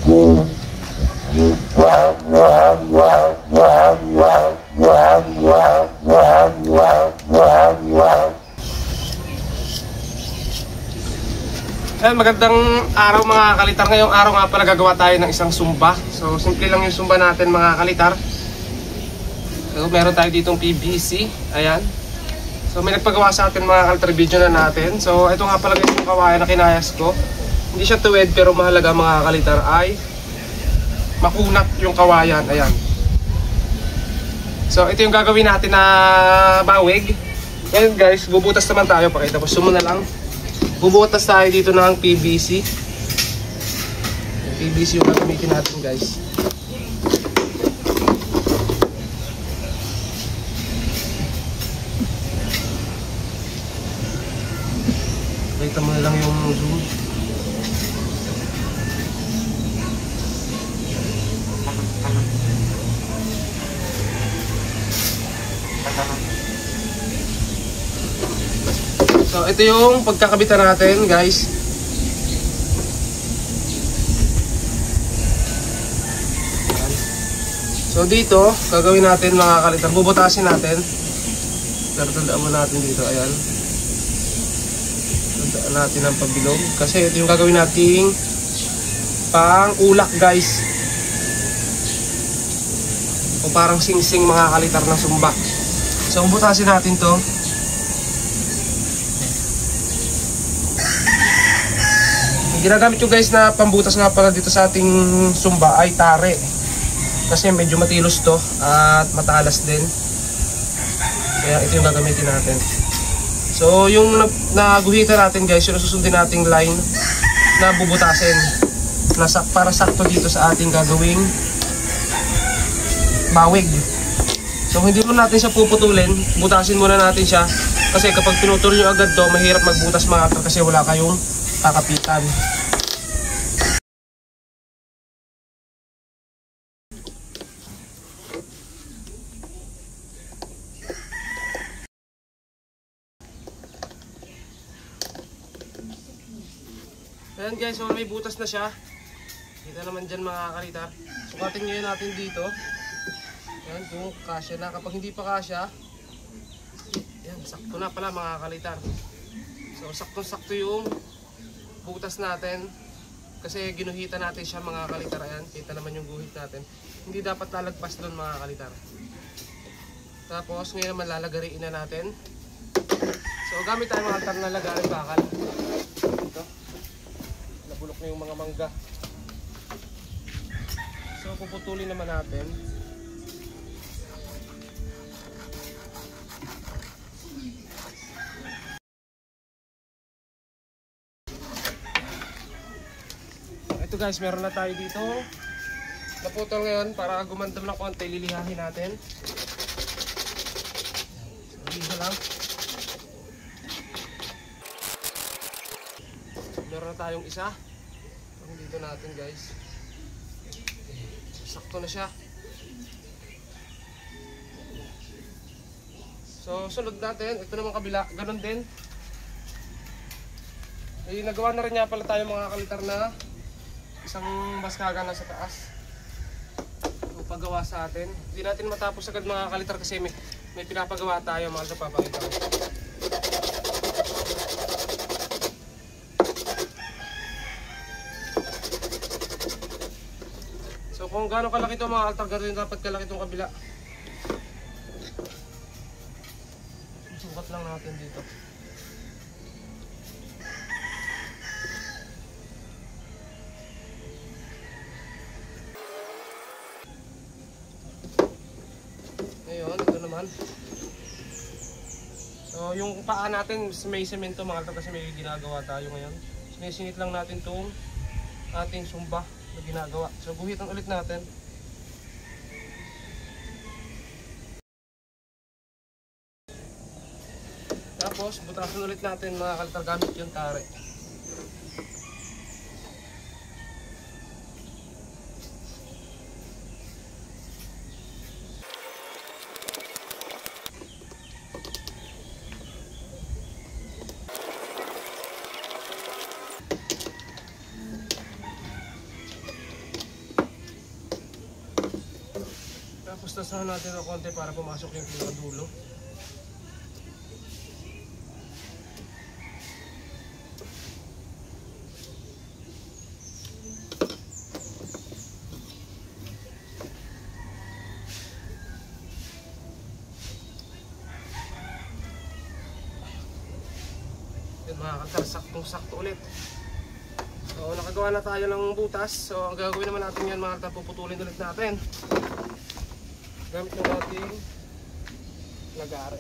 Ayan, magandang araw mga kalitar. Ngayong araw nga pala gagawa tayo ng isang sumba. So simple lang yung sumba natin mga kalitar. So meron tayo ditong PVC. Ayan. So may nagpagawa sa atin mga kalitar, video na natin. So ito nga pala yung kawayan na kinayas ko. Hindi siya tuwid pero mahalaga mga kalitar ay makunat yung kawayan. Ayan. So ito yung gagawin natin na bawig. Ngayon guys, bubutas naman tayo. Pakita ko, zoom na lang. Bubutas tayo dito ng PVC. PVC yung gagamitin natin guys. Pakita mo na lang yung zoom. So ito yung pagkakabitan natin guys. So dito gagawin natin mga kalitar, bubutasin natin. Pero tandaan mo natin dito, ayan. Tandaan natin ang pabilog kasi ito yung gagawin nating pang ulak guys. O parang sing-sing mga kalitar na sumba. So bubutasin natin to. Ginagamit yung guys na pambutas nga pala dito sa ating sumba ay tare. Kasi medyo matilos to at matalas din. Kaya ito yung gagamitin natin. So yung naguhitan natin guys, yung susundin nating line na bubutasin. Para sakto dito sa ating gagawing bawig. So hindi mo natin siya puputulin, butasin muna natin siya. Kasi kapag pinutol nyo agad to, mahirap magbutas mga kalitar kasi wala kayong kakapitan. Ayan guys, so may butas na siya. Kita naman dyan mga kalitar. Sukatin ngayon natin dito. Ayan, kung kasya na. Kapag hindi pa kasya, ayan, sakto na pala mga kalitar. So sakto-sakto yung butas natin kasi ginuhitan natin siya mga kalitar. Ayan, kita naman yung guhit natin. Hindi dapat lalagpas doon mga kalitar. Tapos ngayon naman lalagariin na natin. So gamit tayo mga kalitar na lagaring bakal. Ito, nabulok na yung mga mangga. So puputulin naman natin. Ito guys, meron na tayo dito naputol ngayon. Para gumandam ng konti, lilihahin natin. So, dito lang. Meron na tayong isa. Dito natin guys. Sakto na siya. So sunod natin, ito naman kabila, ganun din. Nagawa na rin nga pala tayo mga kalitar na isang baskagan na sa taas. So, paggawa sa atin. Hindi natin matapos agad mga kalitar kasi may pinapagawa tayo mga kapapakita ko. So kung gaano kalaki ito mga kalitar, gano'n dapat kalaki itong kabila. Sukat lang natin dito. Ngayon, ito naman. So, yung paa natin may semento mga kalitar kasi may ginagawa tayo ngayon. Sinisinit lang natin itong ating sumba na ginagawa. So, guhitan ulit natin. Tapos, butasan ulit natin mga kalitar gamit yung tare. Tapos tasahan natin ng konti para pumasok yung pinakadulo. Yan mga kantar, saktong-sakto ulit. So nakagawa na tayo ng butas. So ang gagawin naman natin yan mga kantar, puputulin ulit natin. Gamit ng ating lagare.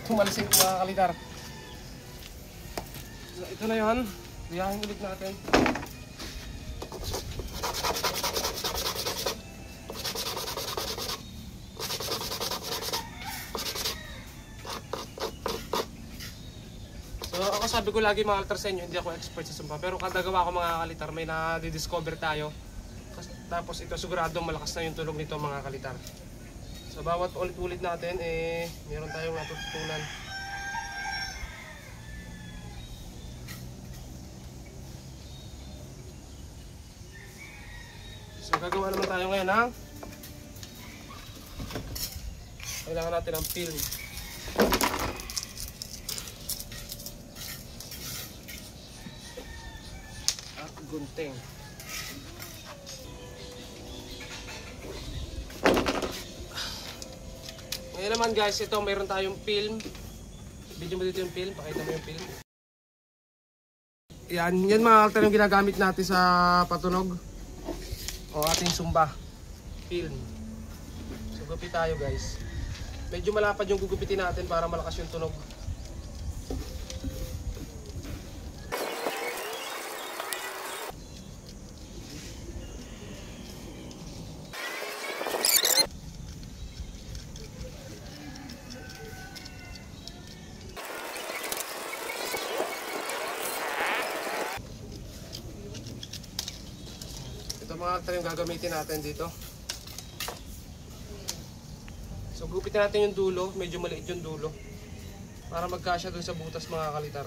Tumalisik mga kalitar. So, ito na yun. Biyahin ulit natin. So ako sabi ko lagi mga kalitar sa inyo, hindi ako expert sa sumpa. Pero kada gawa ko mga kalitar, may na-discover tayo. Tapos ito siguradong malakas na yung tulog nito mga kalitar. So bawat ulit-ulit natin meron tayong natututunan. So gagawa naman tayo ngayon ng kailangan natin ng film. At gunting. Ngayon naman guys, ito mayroon tayong film. Video mo dito yung film, pakita mo yung film. Yan mga kaltar yung ginagamit natin sa patunog o ating sumba film. So gupit tayo guys. Medyo malapad yung gugupitin natin para malakas yung tunog. Ito mga kaltar yung gagamitin natin dito. So gupitin natin yung dulo, medyo maliit yung dulo para magkasya dun sa butas mga kalitar.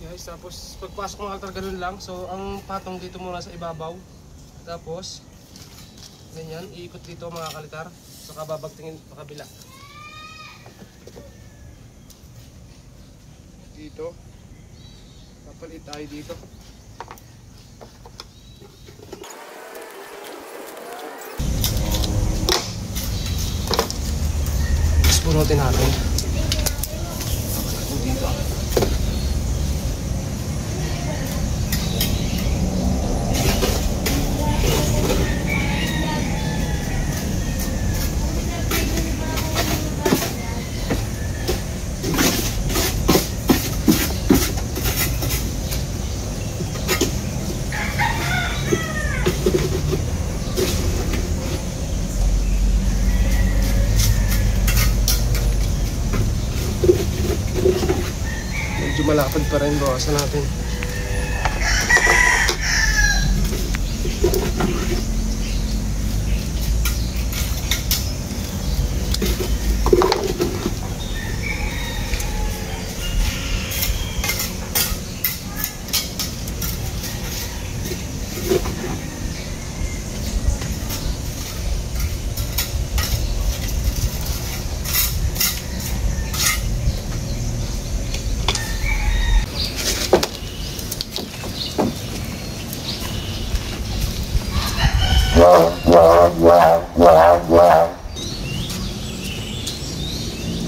Guys, tapos pagpasok mga kaltar ganun lang. So ang patong dito muna sa ibabaw. Tapos ganyan, iikot dito mga kalitar. Saka babagtingin sa kabila. Dito. Kapalit tayo dito. Tapos punutin natin. Dito. Medyo malapad pa rin, bawasan natin.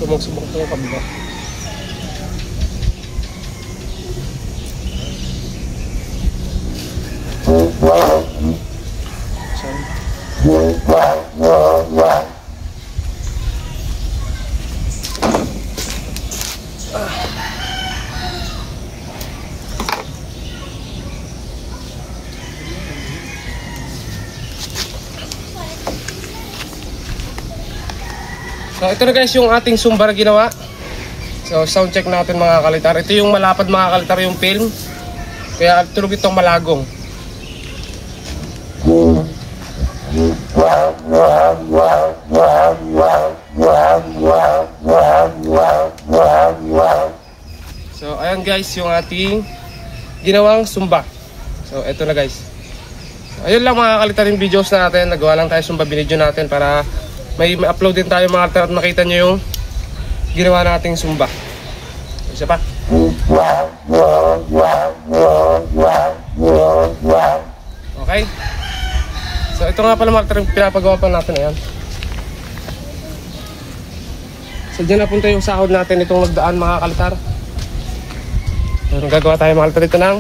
Sumak-sumak na yung kabila. So ito na guys yung ating sumba na ginawa. So sound check natin mga kalitar. Ito yung malapad mga kalitar yung film. Kaya tulog itong malagong. So ayan guys yung ating ginawang sumba. So ito na guys. Ayun lang mga kalitar yung videos natin. Nagawa lang tayo sumba binidyo natin para may upload din tayo mga kalitar at makita nyo yung ginawa nating sumba. Isa pa. Okay. So ito nga pala mga kalitar yung pinapagawa pa natin. Ayan. So dyan napunta yung sahod natin itong nagdaan mga kalitar. So gagawa tayo mga kalitar ito ng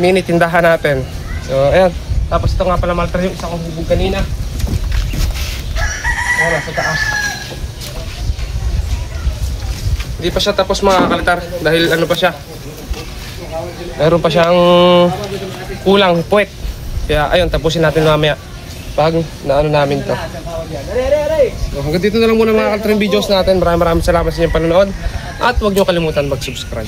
mini tindahan natin. So ayan. Tapos ito nga pala mga kalitar yung isa kong hubog kanina. Ayan, nasa taas. Hindi pa siya tapos mga kalitar dahil ano pa siya. Meron pa siyang kulang, puwet. Kaya ayun, tapusin natin mamaya pag naano namin to. So, hanggang dito na lang muna mga kalitar yung videos natin. Maraming salamat sa inyong panonood. At huwag niyo kalimutan mag-subscribe.